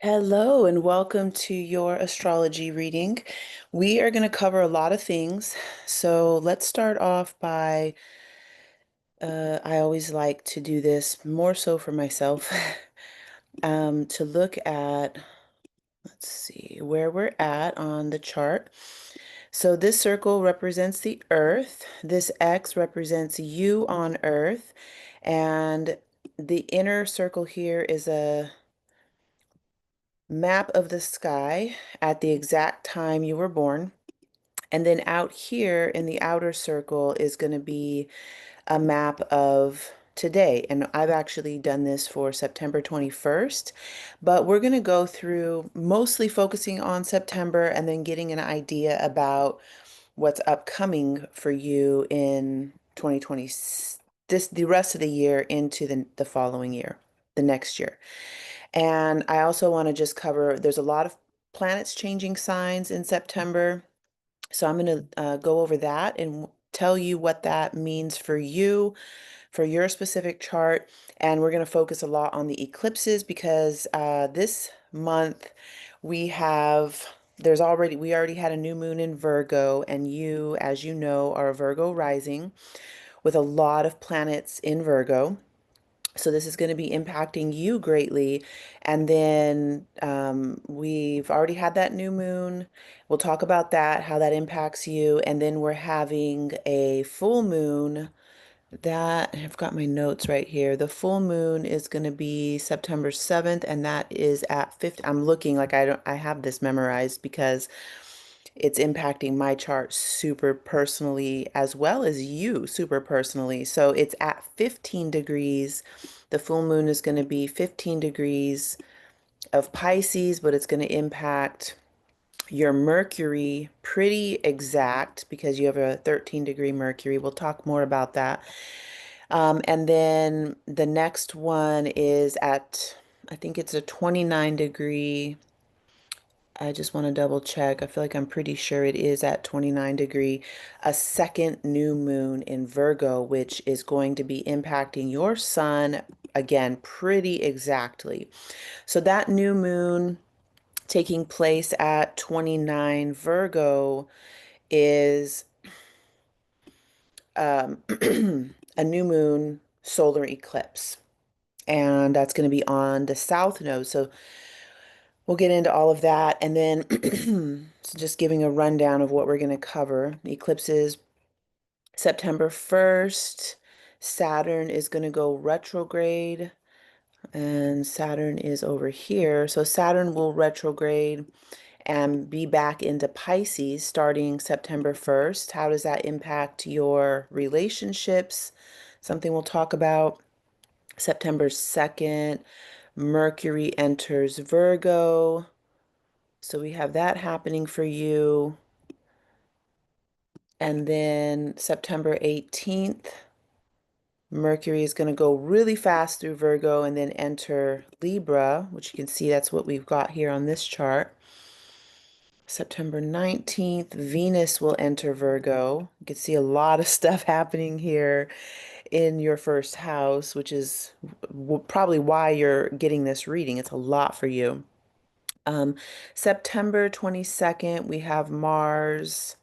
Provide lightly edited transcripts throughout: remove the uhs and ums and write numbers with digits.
Hello and welcome to your astrology reading. We are going to cover a lot of things. So let's start off by, I always like to do this more so for myself, to look at, let's see, where we're at on the chart. So this circle represents the Earth. This X represents you on Earth. And the inner circle here is a map of the sky at the exact time you were born. And then out here in the outer circle is going to be a map of today. And I've actually done this for September 21st, but we're going to go through mostly focusing on September and then getting an idea about what's upcoming for you in 2020, the rest of the year into the following year, the next year. And I also want to just cover, there's a lot of planets changing signs in September. So I'm going to go over that and tell you what that means for you, for your specific chart. And we're going to focus a lot on the eclipses because this month we have, we already had a new moon in Virgo, and you, as you know, are a Virgo rising with a lot of planets in Virgo. So this is going to be impacting you greatly. And then we've already had that new moon. We'll talk about that, how that impacts you. And then we're having a full moon that I've got my notes right here. The full moon is going to be September 7th, and that is at 50. I'm looking like I have this memorized because it's impacting my chart super personally as well as you super personally. So it's at 15 degrees. The full moon is going to be 15 degrees of Pisces, but it's going to impact your Mercury pretty exact because you have a 13-degree Mercury. We'll talk more about that. And then the next one is at, I think it's a 29-degree. I just want to double check. I feel like I'm pretty sure it is at 29 degree, a second new moon in Virgo, which is going to be impacting your sun again pretty exactly. So that new moon taking place at 29 Virgo is a new moon solar eclipse. And that's going to be on the south node. So we'll get into all of that. And then so just giving a rundown of what we're going to cover. Eclipses September 1st. Saturn is going to go retrograde, and Saturn is over here. So Saturn will retrograde and be back into Pisces starting September 1st. How does that impact your relationships? Something we'll talk about. September 2nd, Mercury enters Virgo. So we have that happening for you. And then September 18th, Mercury is going to go really fast through Virgo and then enter Libra, which you can see that's what we've got here on this chart. September 19th, Venus will enter Virgo. You can see a lot of stuff happening here in your first house, which is probably why you're getting this reading. It's a lot for you. Um, September 22nd, we have Mars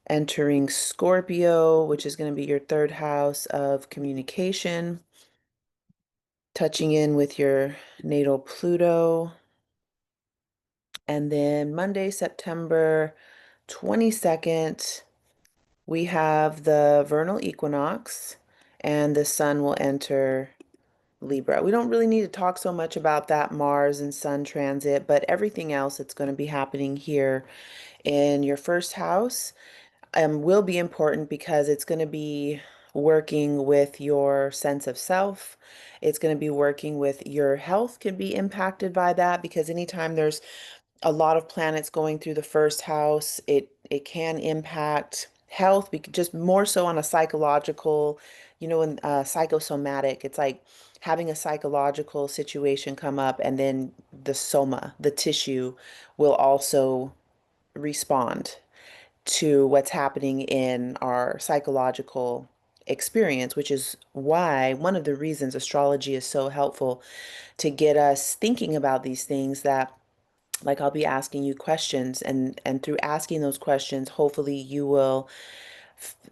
entering Scorpio, which is going to be your third house of communication, touching in with your natal Pluto. And then Monday, September 22nd, we have the vernal equinox, and the sun will enter Libra. We don't really need to talk so much about that Mars and Sun transit, but everything else that's going to be happening here in your first house will be important because it's going to be working with your sense of self. It's going to be working with your health can be impacted by that because anytime there's a lot of planets going through the first house, it can impact health, just more so on a psychological, in psychosomatic. It's like having a psychological situation come up, and then the soma, the tissue, will also respond to what's happening in our psychological experience, which is why one of the reasons astrology is so helpful to get us thinking about these things that like I'll be asking you questions and through asking those questions, hopefully you will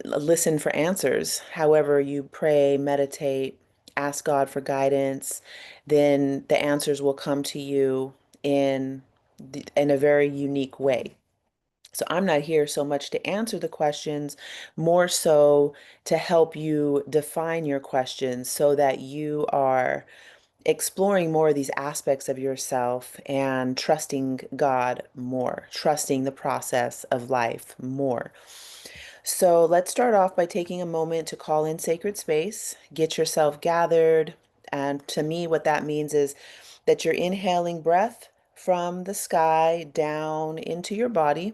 listen for answers. However, you pray, meditate, ask God for guidance, then the answers will come to you in in a very unique way. So I'm not here so much to answer the questions, more so to help you define your questions so that you are exploring more of these aspects of yourself and trusting God more, trusting the process of life more. So let's start off by taking a moment to call in sacred space, get yourself gathered. And to me, what that means is that you're inhaling breath from the sky down into your body,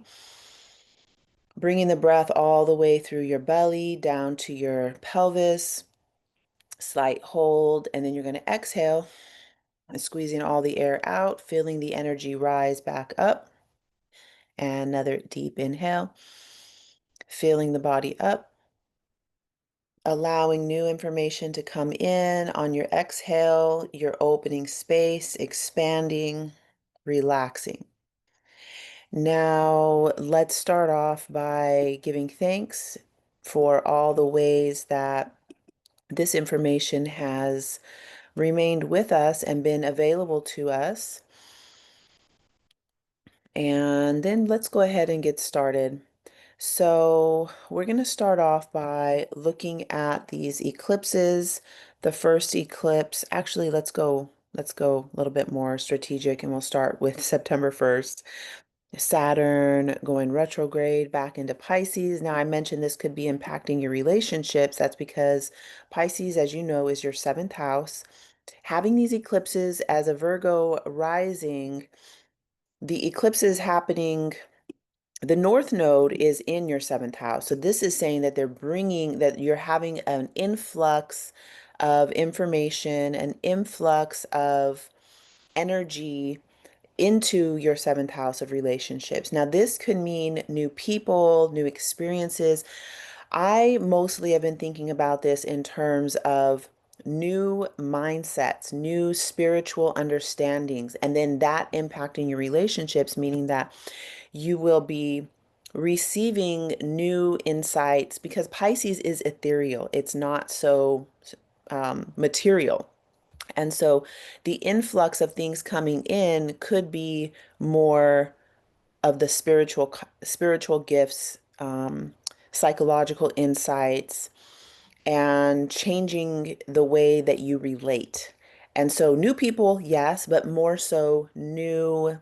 bringing the breath all the way through your belly down to your pelvis, slight hold, and then you're going to exhale, squeezing all the air out, feeling the energy rise back up. And another deep inhale, feeling the body up, allowing new information to come in on your exhale, you're opening space, expanding, relaxing. Now, let's start off by giving thanks for all the ways that this information has remained with us and been available to us. And then let's go ahead and get started. So we're going to start off by looking at these eclipses. The first eclipse, actually, let's go a little bit more strategic and we'll start with September 1st. Saturn going retrograde back into Pisces. Now, I mentioned this could be impacting your relationships. That's because Pisces, as you know, is your seventh house. Having these eclipses as a Virgo rising, the eclipse is happening. The North Node is in your seventh house. So this is saying that that you're having an influx of information, an influx of energy into your seventh house of relationships. Now, this could mean new people, new experiences. I mostly have been thinking about this in terms of new mindsets, new spiritual understandings, and then that impacting your relationships, meaning that you will be receiving new insights because Pisces is ethereal. It's not so material. And so the influx of things coming in could be more of the spiritual gifts, psychological insights, and changing the way that you relate. And so new people, yes, but more so new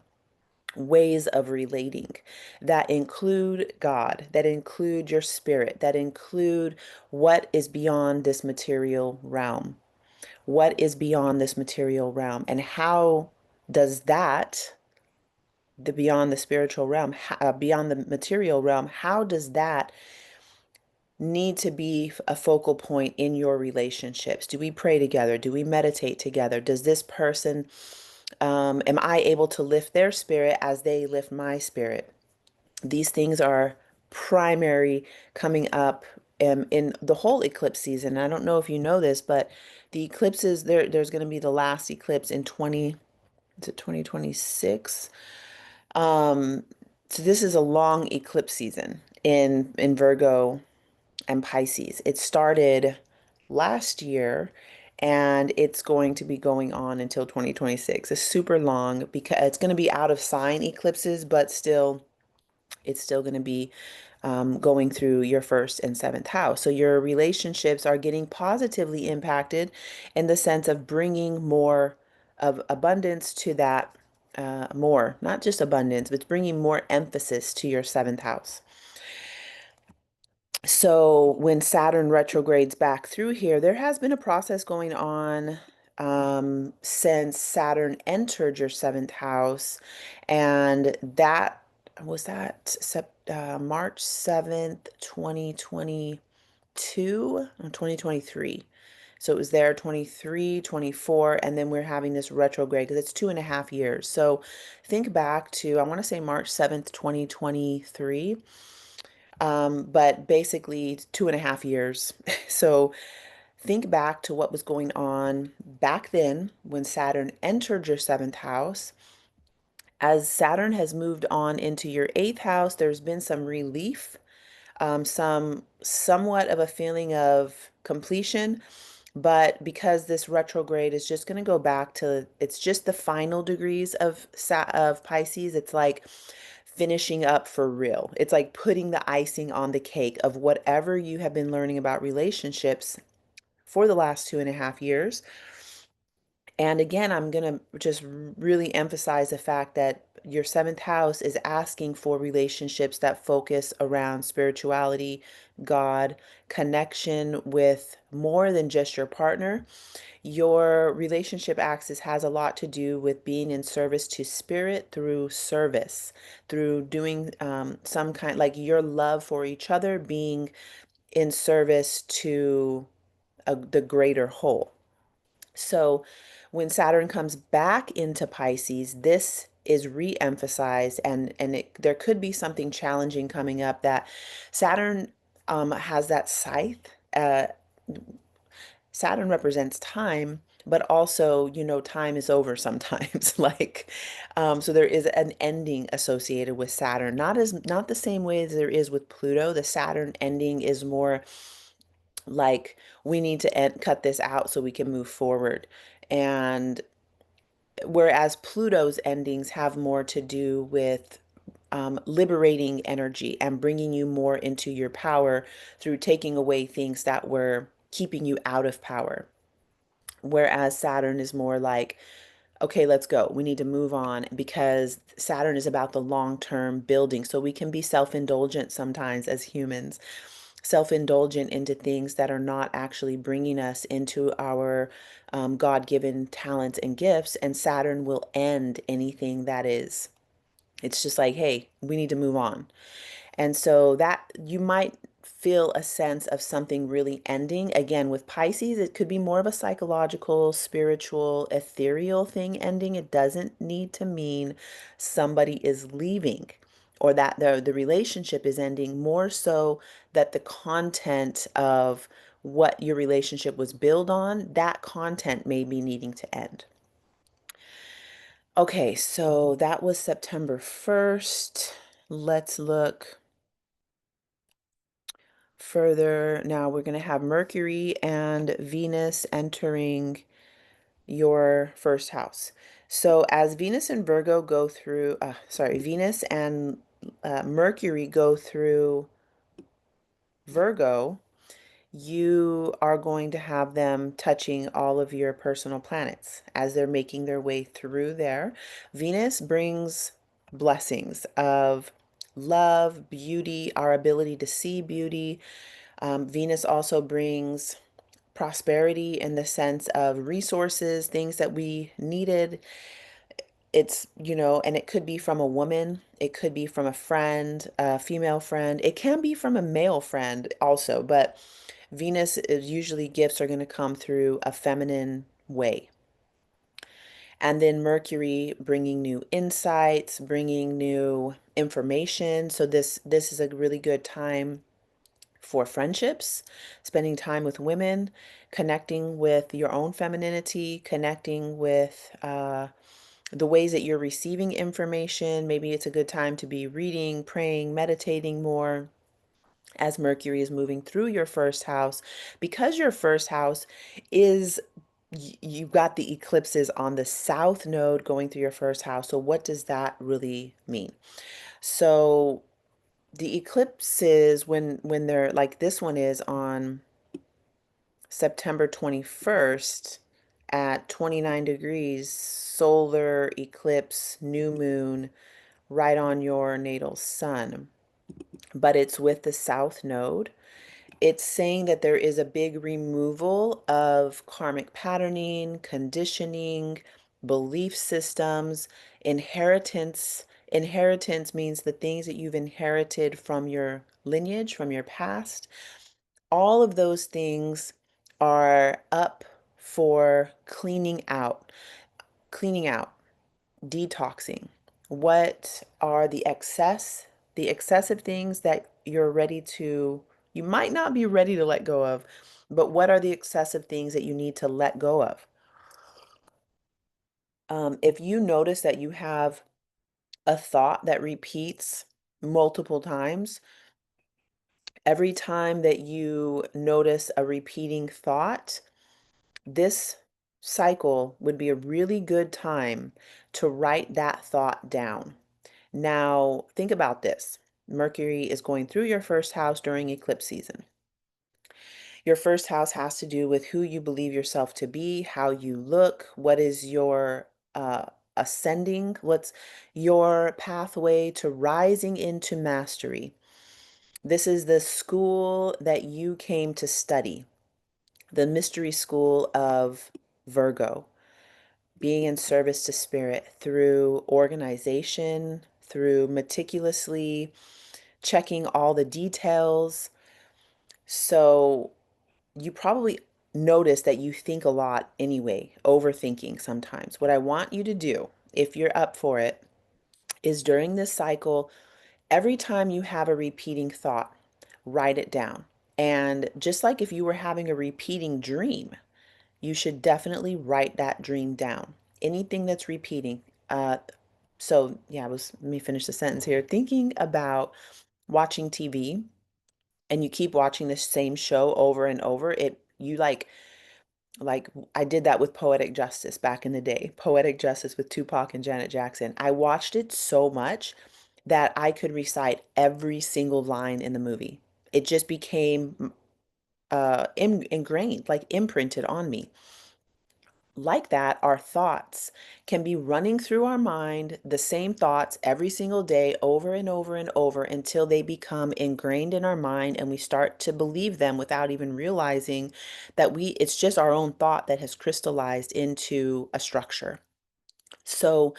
ways of relating that include God, that include your spirit, that include what is beyond this material realm. What is beyond this material realm? And how does that, the beyond the spiritual realm, beyond the material realm, how does that need to be a focal point in your relationships? Do we pray together? Do we meditate together? Does this person, am I able to lift their spirit as they lift my spirit? These things are primary coming up in the whole eclipse season. I don't know if you know this, but the eclipses there's going to be the last eclipse in 20, is it 2026? Um, so this is a long eclipse season in Virgo and Pisces. It started last year and it's going to be going on until 2026. It's super long because it's going to be out of sign eclipses, but still it's still going to be going through your first and seventh house. So your relationships are getting positively impacted in the sense of bringing more of abundance to that, more, not just abundance, but bringing more emphasis to your seventh house. So when Saturn retrogrades back through here, there has been a process going on since Saturn entered your seventh house, and that was March 7th, 2022, or 2023. So it was there 23, 24, and then we're having this retrograde because it's 2.5 years. So think back to, I want to say March 7th, 2023. But basically 2.5 years. So think back to what was going on back then when Saturn entered your seventh house. As Saturn has moved on into your eighth house, there's been some relief, some somewhat of a feeling of completion. But because this retrograde is just going to go back to, it's just the final degrees of Pisces. It's like finishing up for real. It's like putting the icing on the cake of whatever you have been learning about relationships for the last 2.5 years. And again, I'm going to just really emphasize the fact that your seventh house is asking for relationships that focus around spirituality, God, connection with more than just your partner. Your relationship axis has a lot to do with being in service to spirit through service, through doing some kind, like your love for each other being in service to the greater whole. So when Saturn comes back into Pisces, this is re-emphasized, and there could be something challenging coming up. That Saturn has that scythe. Saturn represents time, but also, time is over sometimes. Like, so there is an ending associated with Saturn. Not the same way as there is with Pluto. The Saturn ending is more like we need to cut this out so we can move forward. And whereas Pluto's endings have more to do with liberating energy and bringing you more into your power through taking away things that were keeping you out of power. Whereas Saturn is more like, okay, let's go. We need to move on because Saturn is about the long-term building. So we can be self-indulgent sometimes as humans, self-indulgent into things that are not actually bringing us into our God-given talents and gifts. And Saturn will end anything that is. It's just like, hey, we need to move on. And so that you might feel a sense of something really ending. Again, with Pisces, it could be more of a psychological, spiritual, ethereal thing ending. It doesn't need to mean somebody is leaving or that the relationship is ending, more so that the content of what your relationship was built on, that content may be needing to end. Okay, so that was September 1st. Let's look further. Now we're going to have Mercury and Venus entering your first house. So as Venus and Virgo go through, Venus and Mercury go through Virgo, you are going to have them touching all of your personal planets as they're making their way through there. Venus brings blessings of love, beauty, our ability to see beauty. Venus also brings prosperity in the sense of resources, things that we needed. And it could be from a woman, it could be from a friend, a female friend, it can be from a male friend also, but Venus is usually gifts are going to come through a feminine way. And then Mercury bringing new insights, bringing new information. So this is a really good time for friendships, spending time with women, connecting with your own femininity, connecting with the ways that you're receiving information. Maybe it's a good time to be reading, praying, meditating more as Mercury is moving through your first house. Because your first house is, you've got the eclipses on the south node going through your first house. So what does that really mean? So the eclipses, when they're like this one is on September 21st at 29 degrees, solar eclipse, new moon, right on your natal sun. But it's with the south node. It's saying that there is a big removal of karmic patterning, conditioning, belief systems, inheritance. Inheritance means the things that you've inherited from your lineage, from your past. All of those things are up for cleaning out, detoxing. What are the excessive things that you're ready to, you might not be ready to let go of, but what are the excessive things that you need to let go of? If you notice that you have a thought that repeats multiple times, every time that you notice a repeating thought, this cycle would be a really good time to write that thought down. Now, think about this. Mercury is going through your first house during eclipse season. Your first house has to do with who you believe yourself to be, how you look, what is your ascending, what's your pathway to rising into mastery. This is the school that you came to study, the mystery school of Virgo, being in service to spirit through organization, through meticulously checking all the details. So you probably notice that you think a lot anyway, overthinking sometimes. What I want you to do, if you're up for it, is during this cycle, every time you have a repeating thought, write it down. And just like if you were having a repeating dream, you should definitely write that dream down. Anything that's repeating. Uh, so yeah, let me finish the sentence here. Thinking about watching TV and you keep watching the same show over and over, you like I did that with Poetic Justice back in the day. Poetic Justice with Tupac and Janet Jackson. I watched it so much that I could recite every single line in the movie. It just became ingrained, like imprinted on me. Like that, our thoughts can be running through our mind, the same thoughts every single day, over and over and over until they become ingrained in our mind and we start to believe them without even realizing that it's just our own thought that has crystallized into a structure. So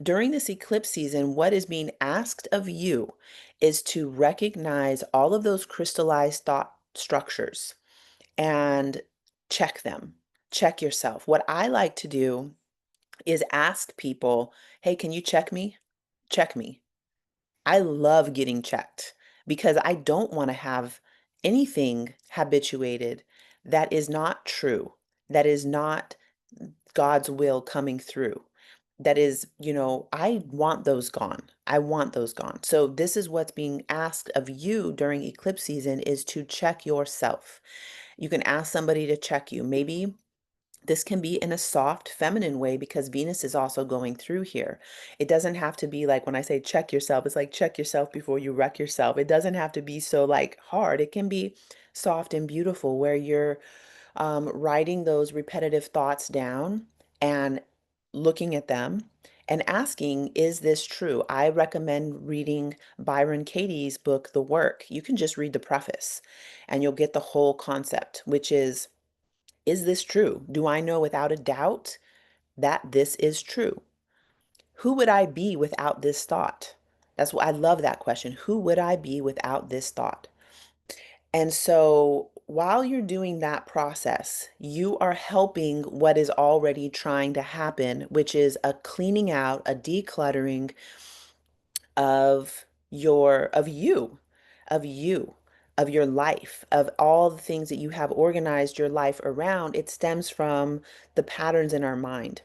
during this eclipse season, what is being asked of you is to recognize all of those crystallized thought structures and check them. Check yourself. What I like to do is ask people, hey, can you check me? Check me. I love getting checked because I don't want to have anything habituated that is not true, that is not God's will coming through. That is, I want those gone. I want those gone. So this is what's being asked of you during eclipse season is to check yourself. You can ask somebody to check you. Maybe this can be in a soft, feminine way because Venus is also going through here. It doesn't have to be like when I say check yourself, it's like check yourself before you wreck yourself. It doesn't have to be so like hard. It can be soft and beautiful where you're writing those repetitive thoughts down and looking at them and asking, is this true? I recommend reading Byron Katie's book, The Work. You can just read the preface and you'll get the whole concept, which is this true? Do I know without a doubt that this is true? Who would I be without this thought? That's what I love that question. Who would I be without this thought? And so while you're doing that process, you are helping what is already trying to happen, which is a cleaning out, a decluttering of of you, of you, of your life, of all the things that you have organized your life around. It stems from the patterns in our mind.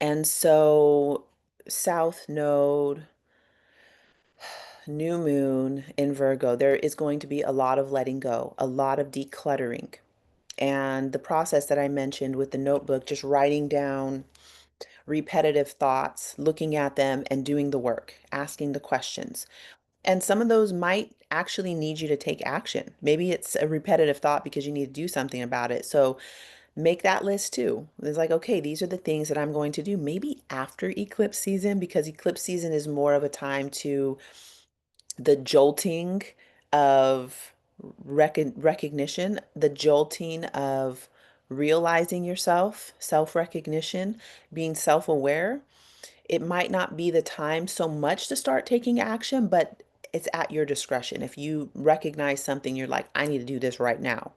And so South Node, new moon in Virgo, there is going to be a lot of letting go, a lot of decluttering. And the process that I mentioned with the notebook, just writing down repetitive thoughts, looking at them and doing the work, asking the questions. And some of those might actually need you to take action. Maybe it's a repetitive thought because you need to do something about it. So make that list too. It's like, okay, these are the things that I'm going to do maybe after eclipse season because eclipse season is more of a time to the jolting of recognition, the jolting of realizing yourself, self-recognition, being self-aware. It might not be the time so much to start taking action, but it's at your discretion. If you recognize something, you're like, I need to do this right now.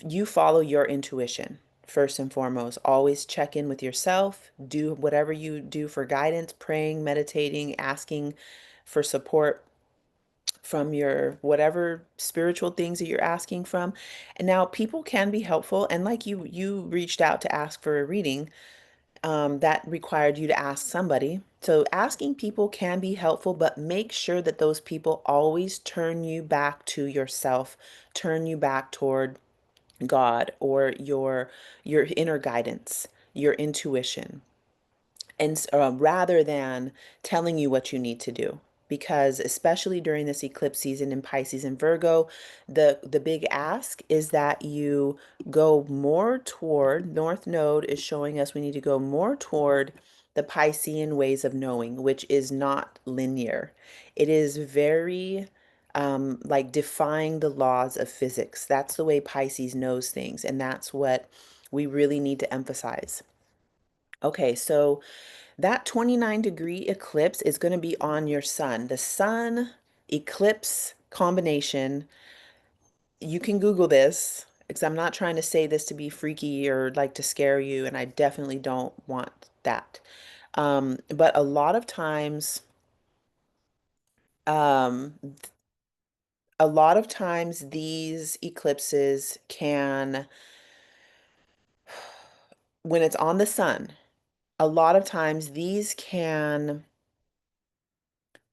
You follow your intuition first and foremost. Always check in with yourself. Do whatever you do for guidance, praying, meditating, asking for support. from your whatever spiritual things that you're asking from. And now people can be helpful. And like you reached out to ask for a reading, that required you to ask somebody. So asking people can be helpful, but make sure that those people always turn you back to yourself, turn you back toward God or your inner guidance, your intuition, and rather than telling you what you need to do. Because especially during this eclipse season in Pisces and Virgo, the big ask is that you go more toward, North Node is showing us we need to go more toward the Piscean ways of knowing, which is not linear. It is very like defying the laws of physics. That's the way Pisces knows things, and that's what we really need to emphasize. Okay, so that 29-degree eclipse is going to be on your sun. The sun eclipse combination, you can Google this because I'm not trying to say this to be freaky or like to scare you, and I definitely don't want that. But um, a lot of times these eclipses can, when it's on the sun, a lot of times these can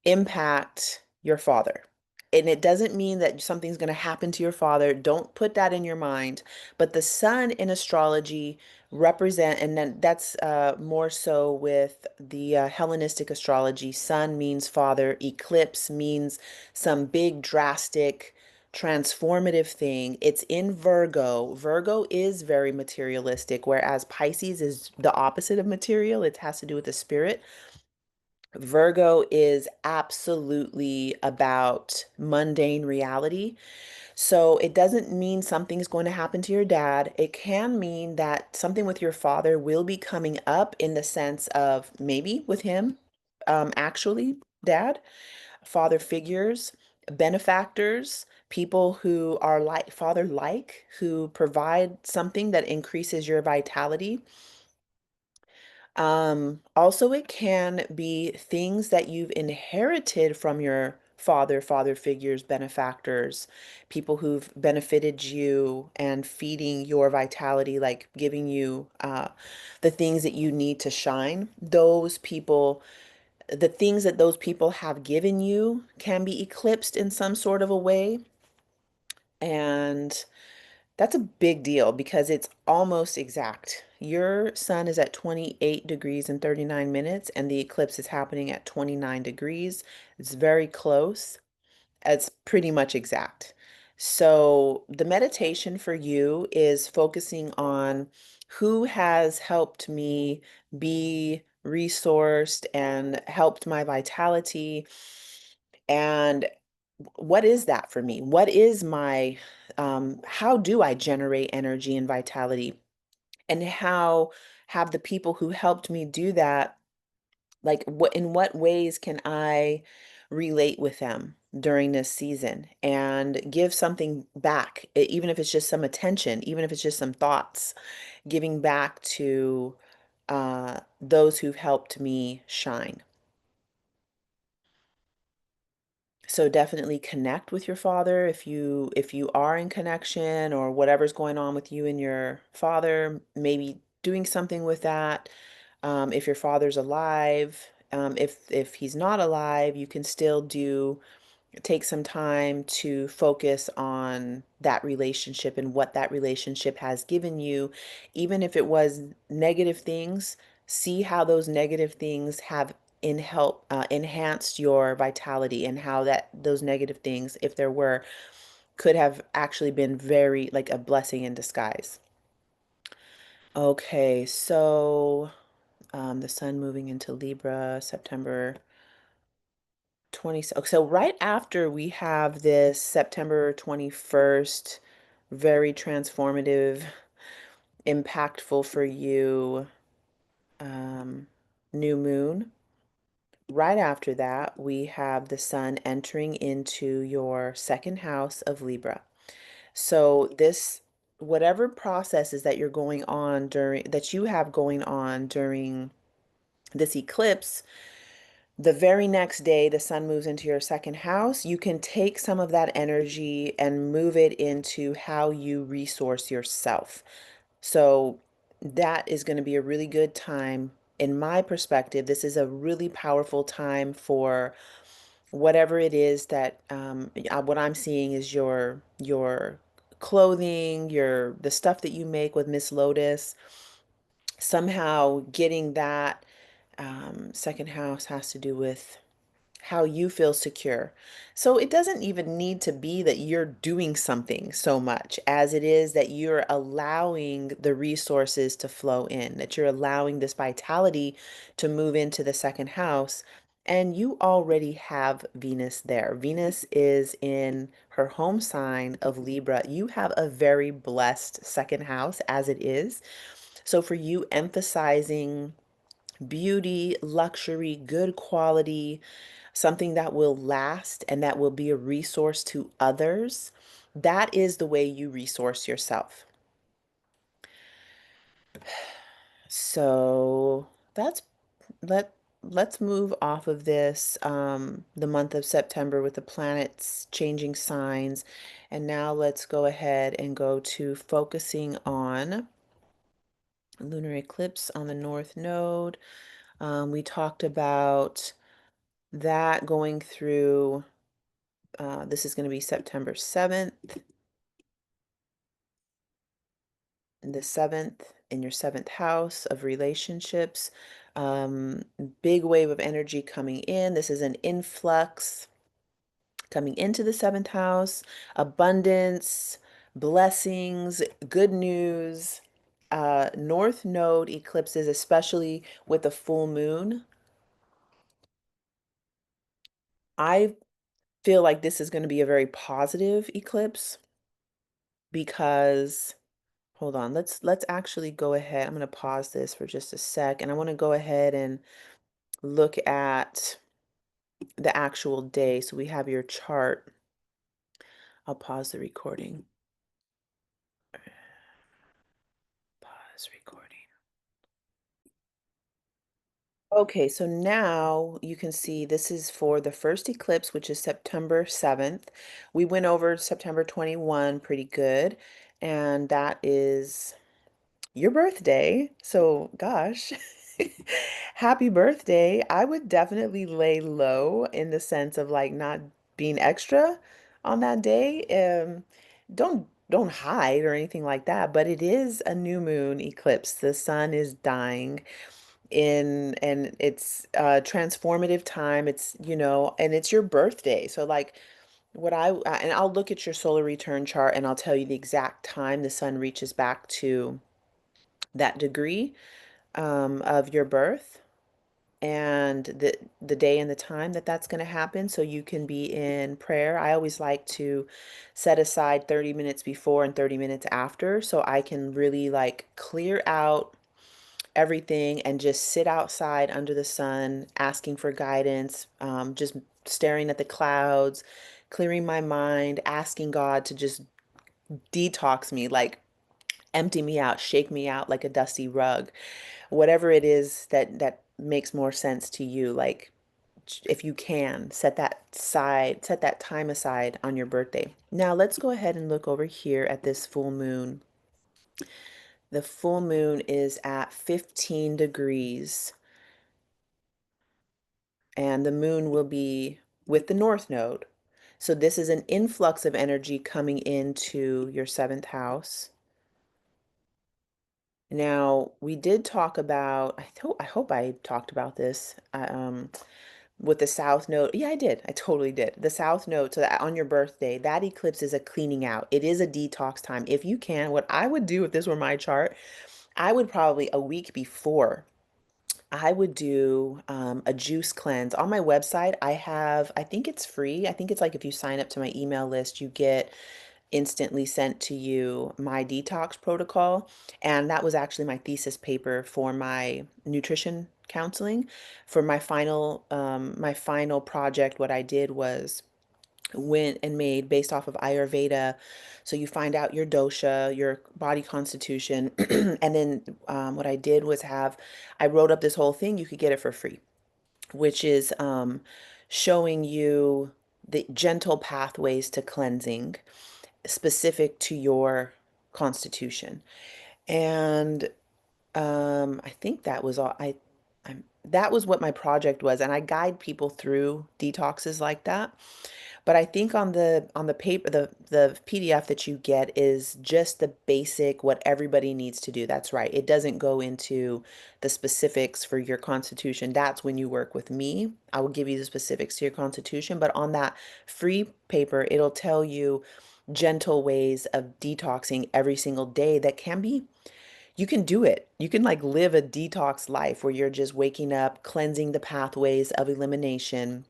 impact your father. And it doesn't mean that something's going to happen to your father. Don't put that in your mind. But the sun in astrology represent, and then that's more so with the Hellenistic astrology. Sun means father. Eclipse means some big, drastic, transformative thing. It's in Virgo. Virgo is very materialistic, whereas Pisces is the opposite of material. It has to do with the spirit. Virgo is absolutely about mundane reality. So it doesn't mean something's going to happen to your dad. It can mean that something with your father will be coming up in the sense of maybe with him, actually, dad, father figures, benefactors, people who are like father-like, who provide something that increases your vitality. Also, it can be things that you've inherited from your father figures, benefactors, people who've benefited you and feeding your vitality, like giving you the things that you need to shine. Those people, the things that those people have given you can be eclipsed in some sort of a way. And that's a big deal because it's almost exact. Your sun is at 28 degrees and 39 minutes, and the eclipse is happening at 29 degrees. It's very close. It's pretty much exact. So, the meditation for you is focusing on who has helped me be resourced and helped my vitality, and what is that for me? What is my, how do I generate energy and vitality? And how have the people who helped me do that, like what, in what ways can I relate with them during this season and give something back, even if it's just some attention, even if it's just some thoughts, giving back to those who've helped me shine. So definitely connect with your father if you are in connection or whatever's going on with you and your father, maybe doing something with that. If your father's alive, if he's not alive, you can still take some time to focus on that relationship and what that relationship has given you, even if it was negative things. See how those negative things have enhanced your vitality, and how that those negative things, if there were, could have actually been very like a blessing in disguise. Okay, so the sun moving into Libra, September 20. So right after we have this September 21st, very transformative, impactful for you, um, new moon. Right after that, we have the sun entering into your second house of Libra. So this, whatever processes that you're going on during, that you have going on during this eclipse, The very next day, the sun moves into your second house. You can take some of that energy and move it into how you resource yourself. So that is going to be a really good time. In my perspective, this is a really powerful time for whatever it is that what I'm seeing is your clothing, your the stuff that you make with Miss Lotus. Somehow getting that second house has to do with how you feel secure. So it doesn't even need to be that you're doing something so much as it is that you're allowing the resources to flow in, that you're allowing this vitality to move into the second house. And you already have Venus there. Venus is in her home sign of Libra. You have a very blessed second house as it is. So for you, emphasizing beauty, luxury, good quality, something that will last and that will be a resource to others, that is the way you resource yourself. So that's let let's move off of this the month of September with the planets changing signs, and now let's go ahead and go to focusing on lunar eclipse on the North Node. We talked about that going through, this is going to be September 7th, the 7th in your seventh house of relationships. Um, Big wave of energy coming in. This is an influx coming into the seventh house, abundance, blessings, good news. North node eclipses, especially with the full moon. I feel like this is going to be a very positive eclipse because hold on, let's actually go ahead. I'm going to pause this for just a sec and I want to go ahead and look at the actual day. So we have your chart. I'll pause the recording. Pause recording. Okay, so now you can see this is for the first eclipse, which is September 7th. We went over September 21 pretty good, and that is your birthday. So, gosh, happy birthday. I would definitely lay low in the sense of like not being extra on that day. Don't hide or anything like that, but it is a new moon eclipse. The sun is dying in and it's a transformative time. It's, and it's your birthday. So like and I'll look at your solar return chart and I'll tell you the exact time the sun reaches back to that degree of your birth and the day and the time that that's going to happen so you can be in prayer. I always like to set aside 30 minutes before and 30 minutes after so I can really like clear out everything and just sit outside under the sun asking for guidance, just staring at the clouds, clearing my mind, asking God to just detox me, like empty me out, shake me out like a dusty rug, whatever it is that makes more sense to you. Like if you can set that time aside on your birthday. Now let's go ahead and look over here at this full moon. The full moon is at 15 degrees and the moon will be with the north node. So this is an influx of energy coming into your seventh house. Now, we did talk about, I hope I talked about this with the south node. Yeah, I did. I totally did. The south node, so that on your birthday, that eclipse is a cleaning out. It is a detox time. If you can, what I would do if this were my chart, I would probably a week before, I would do a juice cleanse. On my website, I think it's free. I think it's like if you sign up to my email list, you get instantly sent to you my detox protocol. And that was actually my thesis paper for my nutrition counseling. For my final project, what I did was went and made based off of Ayurveda. So you find out your dosha, your body constitution, and then what I did was I wrote up this whole thing. You could get it for free. which is showing you the gentle pathways to cleansing specific to your constitution. And I think that was all that was what my project was, and I guide people through detoxes like that. But I think on the paper, the PDF that you get is just the basic what everybody needs to do. That's right. It doesn't go into the specifics for your constitution. That's when you work with me. I will give you the specifics to your constitution, but on that free paper, it'll tell you gentle ways of detoxing every single day that can be, you can do it. You can like live a detox life where you're just waking up, cleansing the pathways of elimination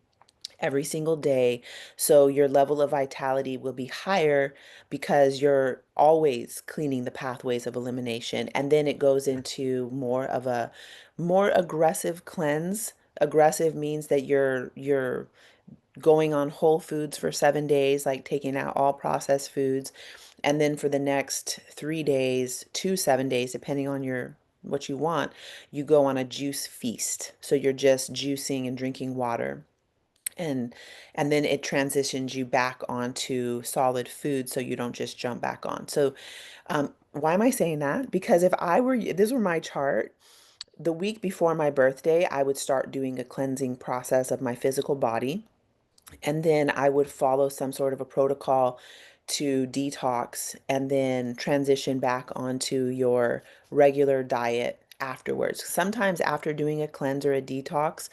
every single day. So your level of vitality will be higher because you're always cleaning the pathways of elimination. And then it goes into more of a more aggressive cleanse. Aggressive means that you're going on whole foods for 7 days, like taking out all processed foods. And then for the next 3 days to 7 days, depending on your what you want, you go on a juice feast. So you're just juicing and drinking water. And and then it transitions you back onto solid food so you don't just jump back on. So why am I saying that? Because if this were my chart, the week before my birthday, I would start doing a cleansing process of my physical body. And then I would follow some sort of a protocol to detox and then transition back onto your regular diet afterwards. Sometimes after doing a cleanse or a detox,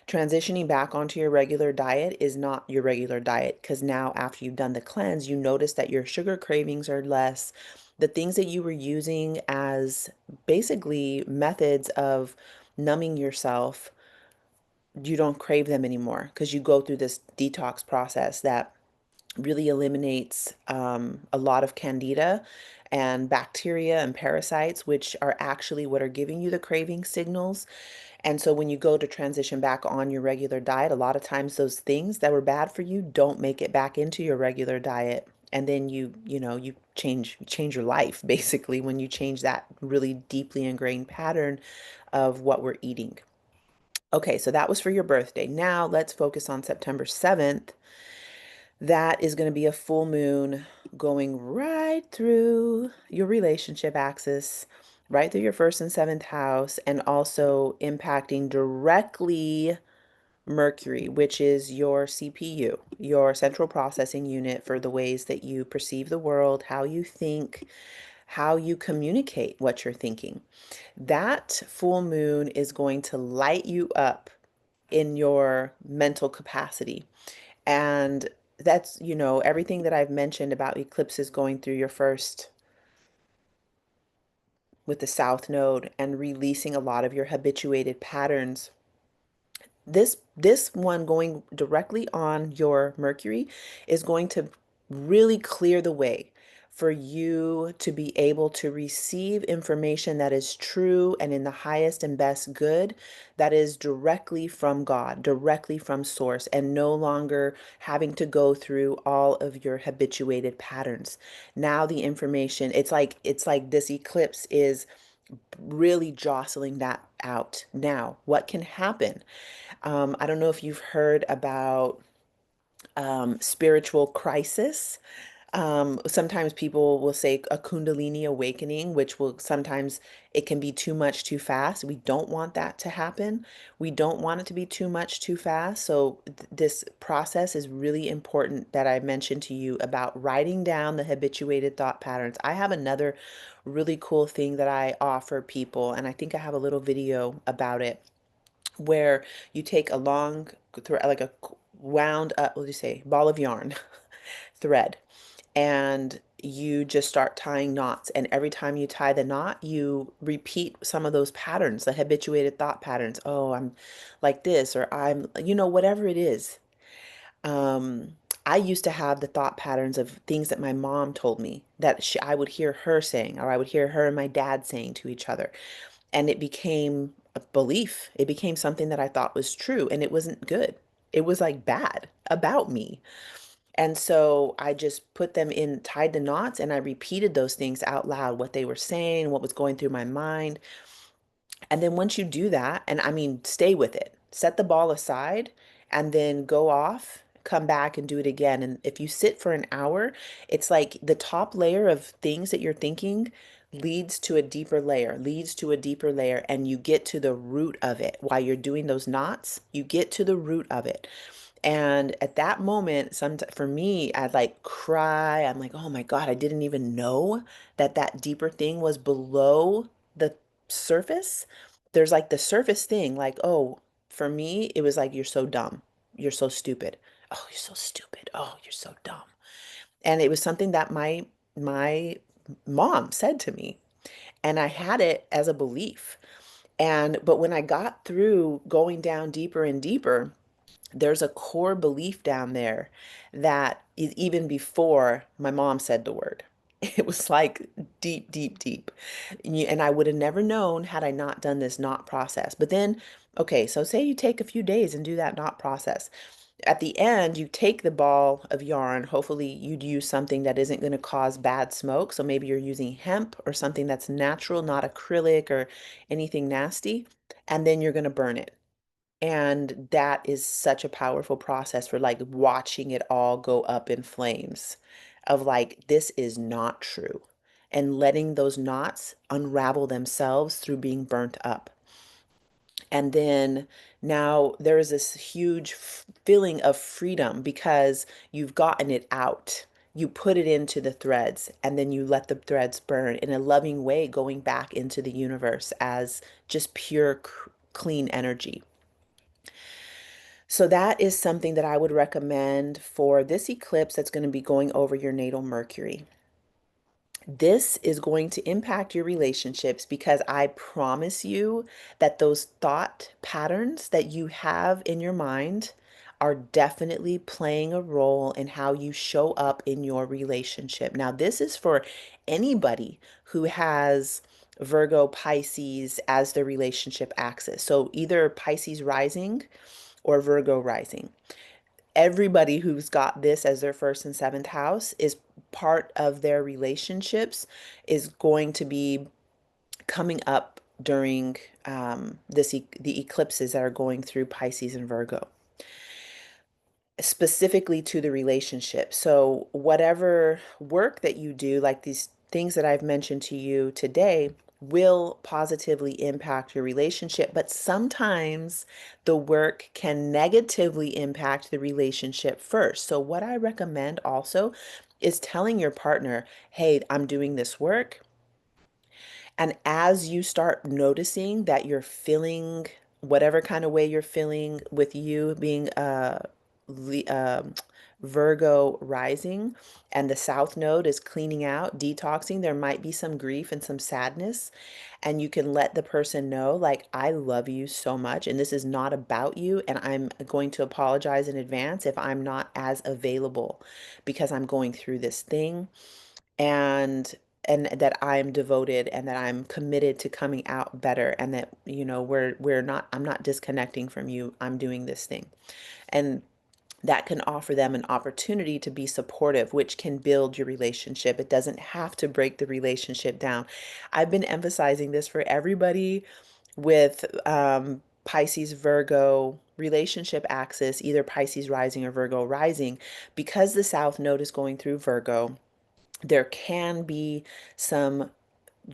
transitioning back onto your regular diet is not your regular diet because now after you've done the cleanse, you notice that your sugar cravings are less. The things that you were using as basically methods of numbing yourself, you don't crave them anymore because you go through this detox process that really eliminates a lot of candida and bacteria and parasites, which are actually what are giving you the craving signals. And so when you go to transition back on your regular diet, a lot of times those things that were bad for you don't make it back into your regular diet. And then you change your life basically when you change that really deeply ingrained pattern of what we're eating. Okay, so that was for your birthday. Now let's focus on September 7th. That is going to be a full moon going right through your relationship axis, right through your first and seventh house, and also impacting directly Mercury, which is your CPU, your central processing unit for the ways that you perceive the world, how you think, how you communicate what you're thinking. That full moon is going to light you up in your mental capacity. And that's, everything that I've mentioned about eclipses going through your first with the South Node and releasing a lot of your habituated patterns. This one going directly on your Mercury is going to really clear the way for you to be able to receive information that is true and in the highest and best good, that is directly from God, directly from source, and no longer having to go through all of your habituated patterns. Now the information, it's like this eclipse is really jostling that out. Now, what can happen? I don't know if you've heard about spiritual crisis. Sometimes people will say a Kundalini awakening, which will sometimes it can be too much too fast. We don't want that to happen. We don't want it to be too much too fast. So this process is really important that I mentioned to you about writing down the habituated thought patterns. I have another really cool thing that I offer people, and I think I have a little video about it where you take a long thread, like a wound up, what do you say, ball of yarn thread, and you just start tying knots. And every time you tie the knot, you repeat some of those patterns, the habituated thought patterns. Oh, I'm like this, or whatever it is. Um, I used to have the thought patterns of things that my mom told me that I would hear her saying, or I would hear her and my dad saying to each other. And it became a belief. It became something that I thought was true, and it wasn't good. It was like bad about me. And so I just put them in, tied the knots, and I repeated those things out loud, what they were saying, what was going through my mind. And then once you do that, and I mean, stay with it. set the ball aside and then go off, come back and do it again. And if you sit for an hour, it's like the top layer of things that you're thinking leads to a deeper layer, leads to a deeper layer, and you get to the root of it. While you're doing those knots, you get to the root of it. And at that moment, for me, I'd like cry. I'm like, oh my God, I didn't even know that that deeper thing was below the surface. There's like the surface thing, like, oh, for me, it was like, you're so dumb. You're so stupid. Oh, you're so stupid. Oh, you're so dumb. And it was something that my mom said to me, and I had it as a belief. And but when I got through going down deeper and deeper, there's a core belief down there that is even before my mom said the word. It was like deep, deep, deep. And I would have never known had I not done this knot process. But then, okay, so say you take a few days and do that knot process. At the end, you take the ball of yarn. Hopefully, you'd use something that isn't going to cause bad smoke. So maybe you're using hemp or something that's natural, not acrylic or anything nasty. And then you're going to burn it. And that is such a powerful process for like watching it all go up in flames of like, this is not true. And letting those knots unravel themselves through being burnt up. And then now there is this huge feeling of freedom because you've gotten it out. You put it into the threads and then you let the threads burn in a loving way, going back into the universe as just pure, clean energy. So that is something that I would recommend for this eclipse that's going to be going over your natal Mercury. This is going to impact your relationships because I promise you that those thought patterns that you have in your mind are definitely playing a role in how you show up in your relationship. Now, this is for anybody who has Virgo Pisces as their relationship axis. So either Pisces rising or Virgo rising. Everybody who's got this as their first and seventh house is part of their relationships is going to be coming up during the eclipses that are going through Pisces and Virgo, specifically to the relationship. So whatever work that you do, like these things that I've mentioned to you today, will positively impact your relationship, but sometimes the work can negatively impact the relationship first. So what I recommend also is telling your partner, hey, I'm doing this work. And as you start noticing that you're feeling whatever kind of way you're feeling with you being Virgo rising and the South Node is cleaning out, detoxing, there might be some grief and some sadness. And you can let the person know, like, I love you so much, and this is not about you. And I'm going to apologize in advance if I'm not as available because I'm going through this thing and that I'm devoted and that I'm committed to coming out better and that we're not I'm not disconnecting from you. I'm doing this thing. And that can offer them an opportunity to be supportive, which can build your relationship. It doesn't have to break the relationship down. I've been emphasizing this for everybody with Pisces Virgo relationship axis, either Pisces rising or Virgo rising, because the South Node is going through Virgo. There can be some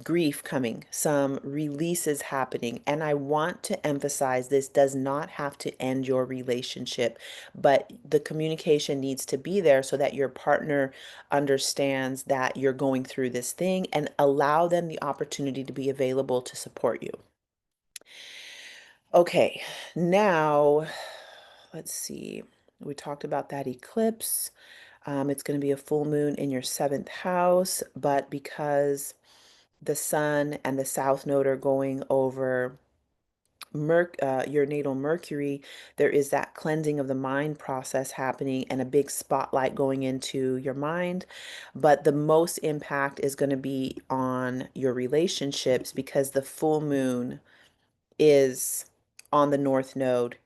grief coming, some releases happening. And I want to emphasize this does not have to end your relationship, but the communication needs to be there so that your partner understands that you're going through this thing and allow them the opportunity to be available to support you. Okay, now let's see. We talked about that eclipse. It's going to be a full moon in your seventh house, but because the sun and the south node are going over your natal Mercury, there is that cleansing of the mind process happening and a big spotlight going into your mind. But the most impact is going to be on your relationships because the full moon is on the north node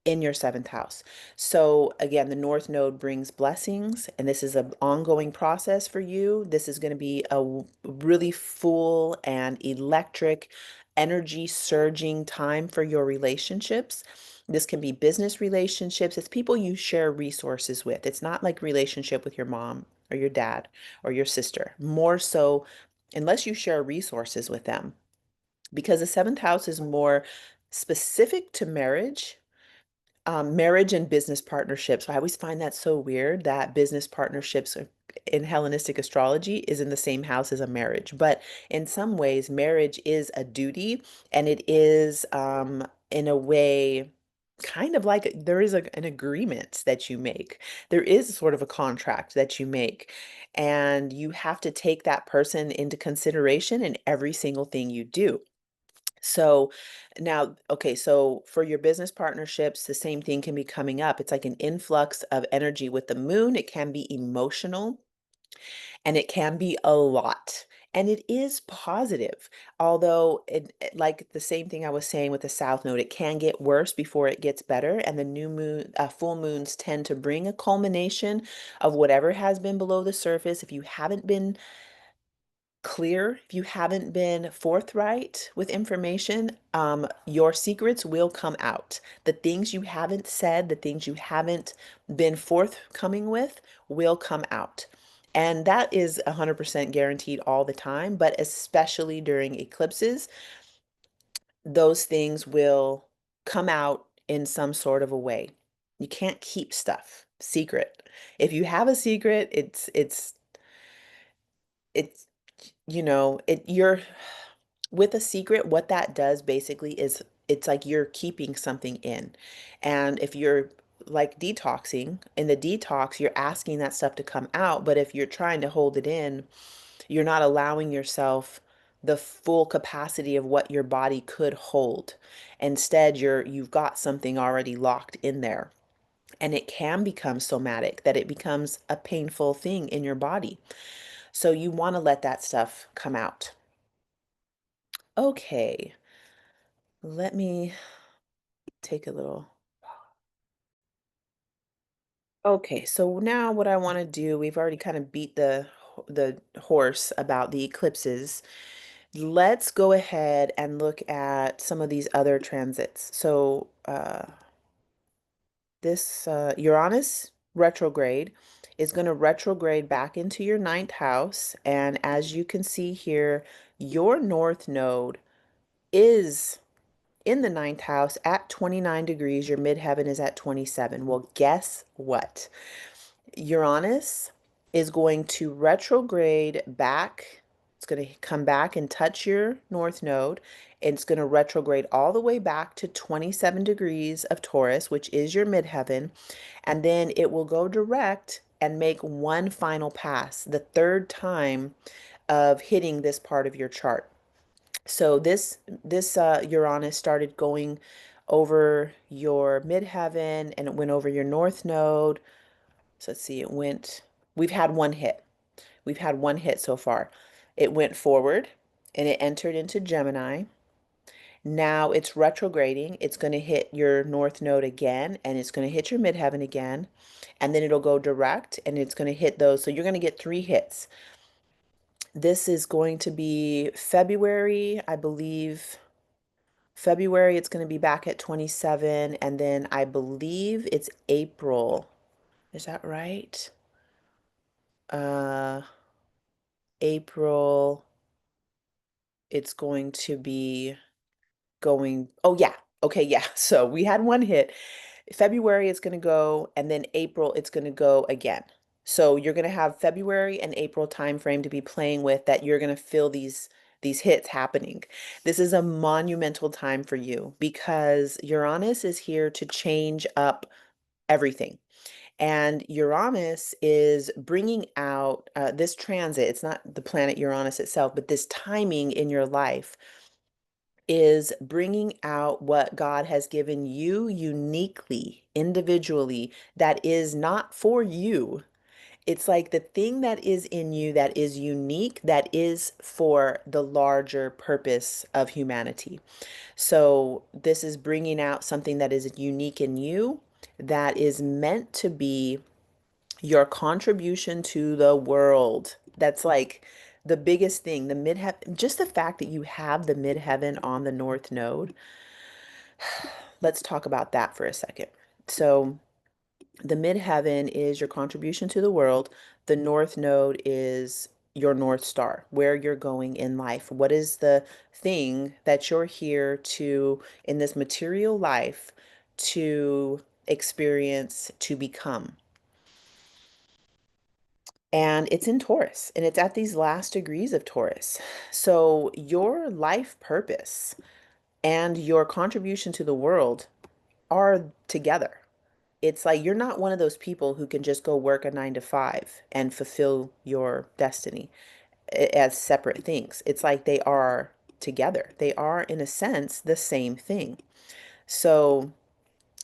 in your seventh house. So again, the North Node brings blessings, and this is an ongoing process for you. This is going to be a really full and electric energy surging time for your relationships. This can be business relationships. It's people you share resources with. It's not like relationship with your mom or your dad or your sister. More so, unless you share resources with them, because the seventh house is more specific to marriage, marriage and business partnerships. I always find that so weird that business partnerships in Hellenistic astrology is in the same house as a marriage. But in some ways, marriage is a duty, and it is, in a way, kind of like there is an agreement that you make. There is sort of a contract that you make, and you have to take that person into consideration in every single thing you do. So now, okay, so for your business partnerships, the same thing can be coming up. It's like an influx of energy with the moon. It can be emotional and it can be a lot. And it is positive, although like the same thing I was saying with the South Node, it can get worse before it gets better. And the new moon, full moons tend to bring a culmination of whatever has been below the surface. If you haven't been clear, if you haven't been forthright with information, your secrets will come out. The things you haven't said, the things you haven't been forthcoming with will come out. And that is 100% guaranteed all the time, but especially during eclipses, those things will come out in some sort of a way. You can't keep stuff secret. If you have a secret, it's you're with a secret, what that does basically is it's like you're keeping something in. And if you're like detoxing, in the detox, you're asking that stuff to come out. But if you're trying to hold it in, you're not allowing yourself the full capacity of what your body could hold. Instead, you've got something already locked in there. And it can become somatic that it becomes a painful thing in your body. So you want to let that stuff come out. Okay, let me take a little. Okay, so now what I want to do, we've already kind of beat the horse about the eclipses. Let's go ahead and look at some of these other transits. So this Uranus retrograde is going to retrograde back into your ninth house, and as you can see here, your north node is in the ninth house at 29 degrees. Your midheaven is at 27. Well, guess what? Uranus is going to retrograde back. It's going to come back and touch your north node. And it's going to retrograde all the way back to 27 degrees of Taurus, which is your midheaven. And then it will go direct and make one final pass, the third time of hitting this part of your chart. So this Uranus started going over your midheaven and it went over your north node. So let's see, we've had one hit. We've had one hit so far. It went forward and it entered into Gemini. Now it's retrograding. It's going to hit your north node again and it's going to hit your midheaven again. And then it'll go direct and it's going to hit those. So you're going to get three hits. This is going to be February, I believe. February, it's going to be back at 27. And then I believe it's April. Is that right? Uh, April, it's going to be going, oh yeah, okay, yeah. So we had one hit. February, it's going to go, and then April, it's going to go again. So you're going to have February and April time frame to be playing with that you're going to feel these hits happening. This is a monumental time for you because Uranus is here to change up everything. And Uranus is bringing out this transit. It's not the planet Uranus itself, but this timing in your life is bringing out what God has given you uniquely, individually, that is not for you. It's like the thing that is in you that is unique, that is for the larger purpose of humanity. So this is bringing out something that is unique in you, that is meant to be your contribution to the world. That's like The biggest thing, the midheaven, just the fact that you have the midheaven on the north node, let's talk about that for a second. So, the midheaven is your contribution to the world. The north node is your North Star, where you're going in life. What is the thing that you're here to, in this material life, to experience, to become? And it's in Taurus, and it's at these last degrees of Taurus. So, your life purpose and your contribution to the world are together. It's like you're not one of those people who can just go work a 9 to 5 and fulfill your destiny as separate things. It's like they are together. They are, in a sense, the same thing. So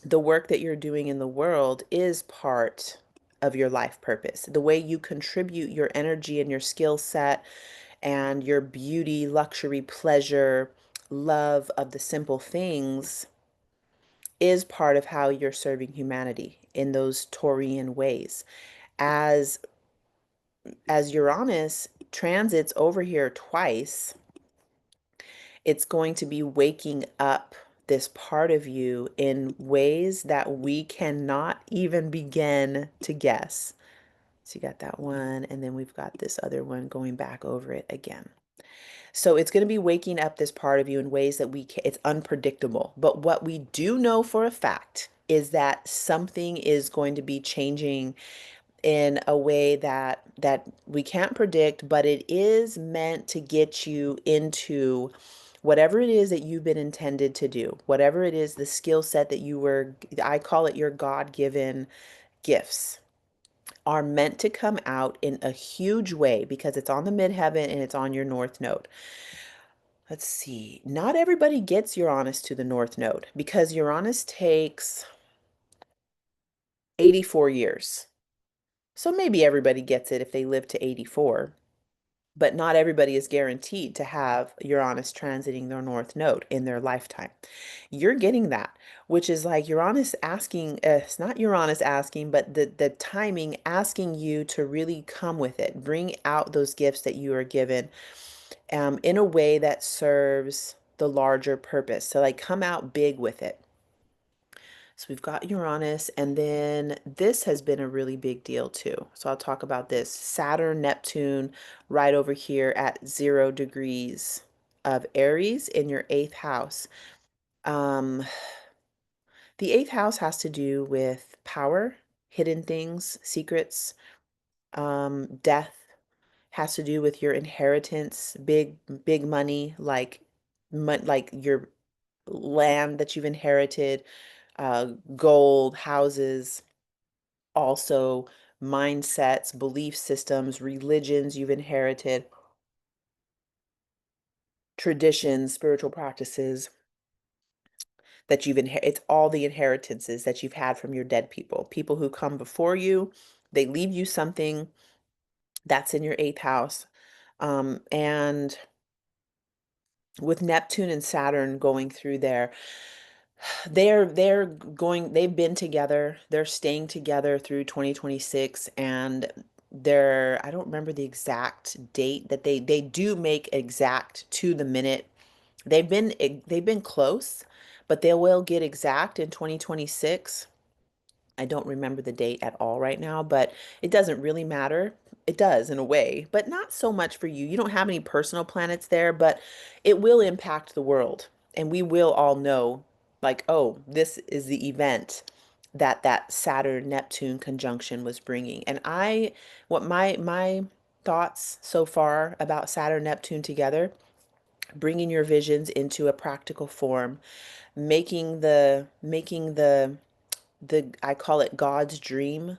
the work that you're doing in the world is part of your life purpose. The way you contribute your energy and your skill set and your beauty, luxury, pleasure, love of the simple things is part of how you're serving humanity in those Taurian ways. As as Uranus transits over here twice, it's going to be waking up this part of you in ways that we cannot even begin to guess. So you got that one, and then we've got this other one going back over it again. So it's going to be waking up this part of you in ways that it's unpredictable. But what we do know for a fact is that something is going to be changing in a way that we can't predict, but it is meant to get you into whatever it is that you've been intended to do, whatever it is, the skill set that you were, I call it your God-given gifts, are meant to come out in a huge way because it's on the midheaven and it's on your north node. Let's see. Not everybody gets Uranus to the north node because Uranus takes 84 years. So maybe everybody gets it if they live to 84, but not everybody is guaranteed to have Uranus transiting their north node in their lifetime. You're getting that, which is like Uranus asking, it's not Uranus asking, but the timing asking you to really come with it, bring out those gifts that you are given in a way that serves the larger purpose. So like come out big with it. So we've got Uranus, and then this has been a really big deal too. So I'll talk about this. Saturn, Neptune, right over here at 0 degrees of Aries in your eighth house. Um, the eighth house has to do with power, hidden things, secrets, death, has to do with your inheritance, big money, like your land that you've inherited, gold, houses, also mindsets, belief systems, religions you've inherited, traditions, spiritual practices that you've inherited. It's all the inheritances that you've had from your dead people, people who come before you. They leave you something that's in your eighth house. And with Neptune and Saturn going through there, they've been together, they're staying together through 2026, and I don't remember the exact date that they do make exact to the minute. They've been close, but they will get exact in 2026. I don't remember the date at all right now, but it doesn't really matter. It does in a way, but not so much for you. You don't have any personal planets there, but it will impact the world. And we will all know, like, oh, this is the event that Saturn Neptune conjunction was bringing. And what my thoughts so far about Saturn Neptune together, bringing your visions into a practical form, making the I call it God's dream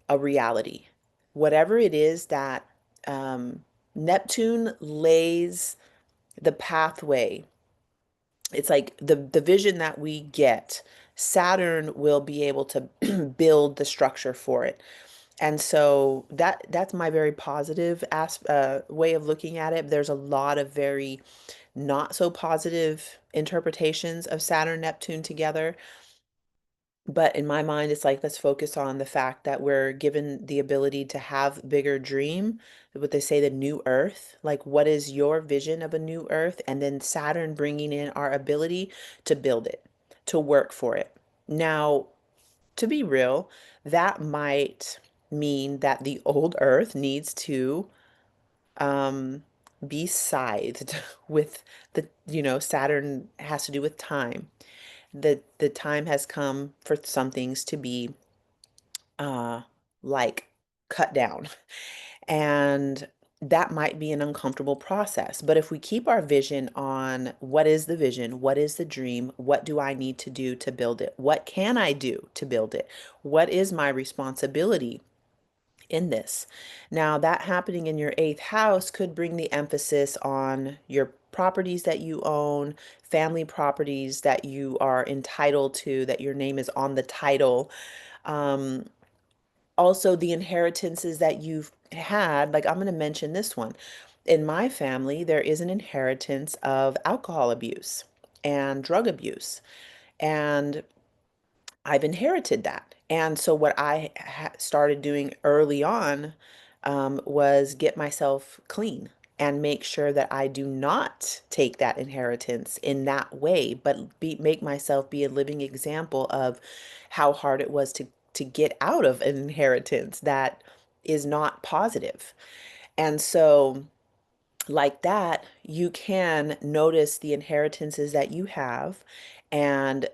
a reality. Whatever it is that um, Neptune lays the pathway. It's like the vision that we get. Saturn will be able to build the structure for it. And so that's my very positive way of looking at it. There's a lot of very not so positive interpretations of Saturn Neptune together. But in my mind, it's like, let's focus on the fact that we're given the ability to have bigger dream, what they say, the new earth. Like, what is your vision of a new earth? And then Saturn bringing in our ability to build it, to work for it. Now, to be real, that might mean that the old earth needs to um, be scythed with Saturn has to do with time. The time has come for some things to be uh like cut down. And that might be an uncomfortable process. But if we keep our vision on what is the vision, what is the dream, what do I need to do to build it? What can I do to build it? What is my responsibility in this? Now, that happening in your eighth house could bring the emphasis on your properties that you own, family properties that you are entitled to, that your name is on the title. Um, Also, the inheritances that you've had, like I'm going to mention this one. In my family, there is an inheritance of alcohol abuse and drug abuse. And I've inherited that. And so what I started doing early on was get myself clean and make sure that I do not take that inheritance in that way, but make myself be a living example of how hard it was to get out of an inheritance that is not positive. And so like that, you can notice the inheritances that you have and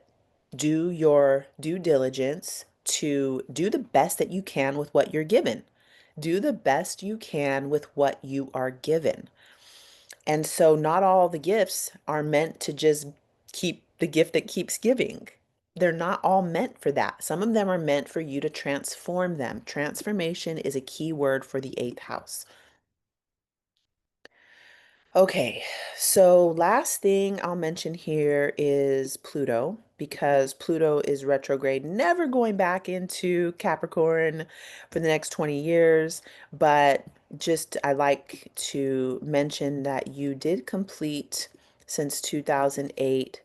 do your due diligence to do the best that you can with what you're given. Do the best you can with what you are given. And so, not all the gifts are meant to just keep the gift that keeps giving. They're not all meant for that. Some of them are meant for you to transform them. Transformation is a key word for the eighth house. Okay, so last thing I'll mention here is Pluto, because Pluto is retrograde, never going back into Capricorn for the next 20 years. But just I like to mention that you did complete since 2008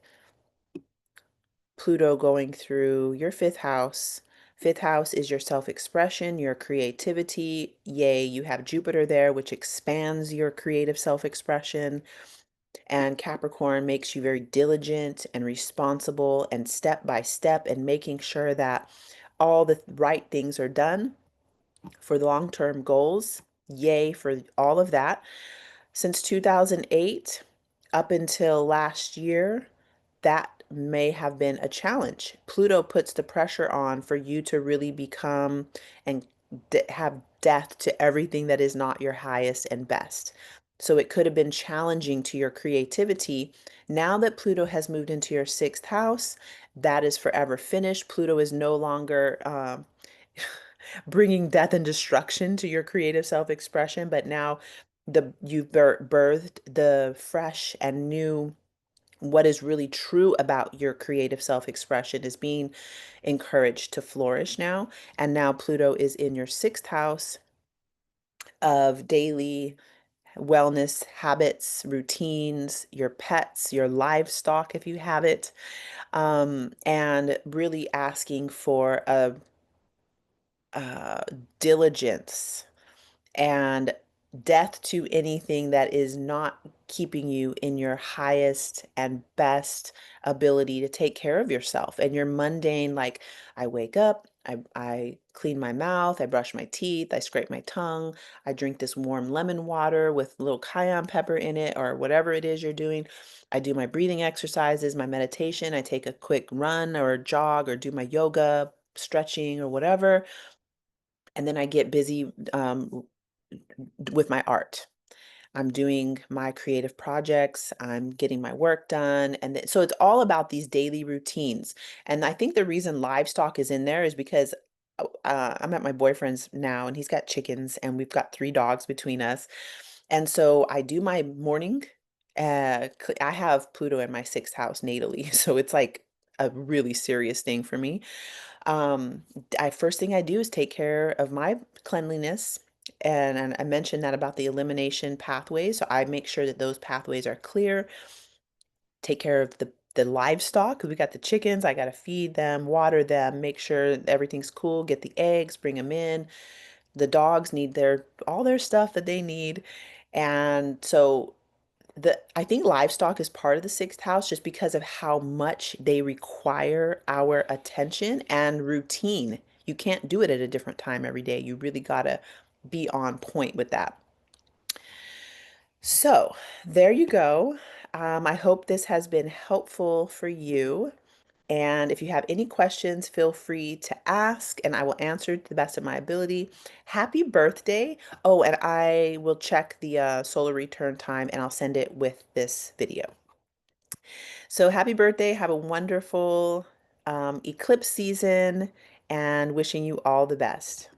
Pluto going through your fifth house. Fifth house is your self-expression, your creativity. Yay, you have Jupiter there, which expands your creative self-expression. And Capricorn makes you very diligent and responsible and step by step and making sure that all the right things are done for the long-term goals. Yay for all of that. Since 2008 up until last year, that may have been a challenge. Pluto puts the pressure on for you to really become and have death to everything that is not your highest and best. So it could have been challenging to your creativity. Now that Pluto has moved into your sixth house, that is forever finished. Pluto is no longer bringing death and destruction to your creative self-expression, but now you've birthed the fresh and new. What is really true about your creative self-expression is being encouraged to flourish now. And now Pluto is in your sixth house of daily wellness habits, routines, your pets, your livestock, if you have it, and really asking for a uh, diligence and death to anything that is not keeping you in your highest and best ability to take care of yourself. And your mundane, like I wake up, I clean my mouth, I brush my teeth, I scrape my tongue, I drink this warm lemon water with a little cayenne pepper in it, or whatever it is you're doing. I do my breathing exercises, my meditation, I take a quick run or jog or do my yoga, stretching or whatever. And then I get busy with my art. I'm doing my creative projects, I'm getting my work done. And so it's all about these daily routines. And I think the reason livestock is in there is because I'm at my boyfriend's now and he's got chickens and we've got three dogs between us. And so I do my morning. I have Pluto in my sixth house natally. So it's like a really serious thing for me. Um, first thing I do is take care of my cleanliness. And I mentioned that about the elimination pathways. So I make sure that those pathways are clear, take care of the livestock, 'cause we got the chickens. I got to feed them, water them, make sure everything's cool, get the eggs, bring them in. The dogs need their all their stuff that they need. And so I think livestock is part of the sixth house just because of how much they require our attention and routine. You can't do it at a different time every day. You really gotta be on point with that. So there you go. I hope this has been helpful for you. And if you have any questions, feel free to ask and I will answer to the best of my ability. Happy birthday. Oh, and I will check the solar return time and I'll send it with this video. So happy birthday. Have a wonderful eclipse season and wishing you all the best.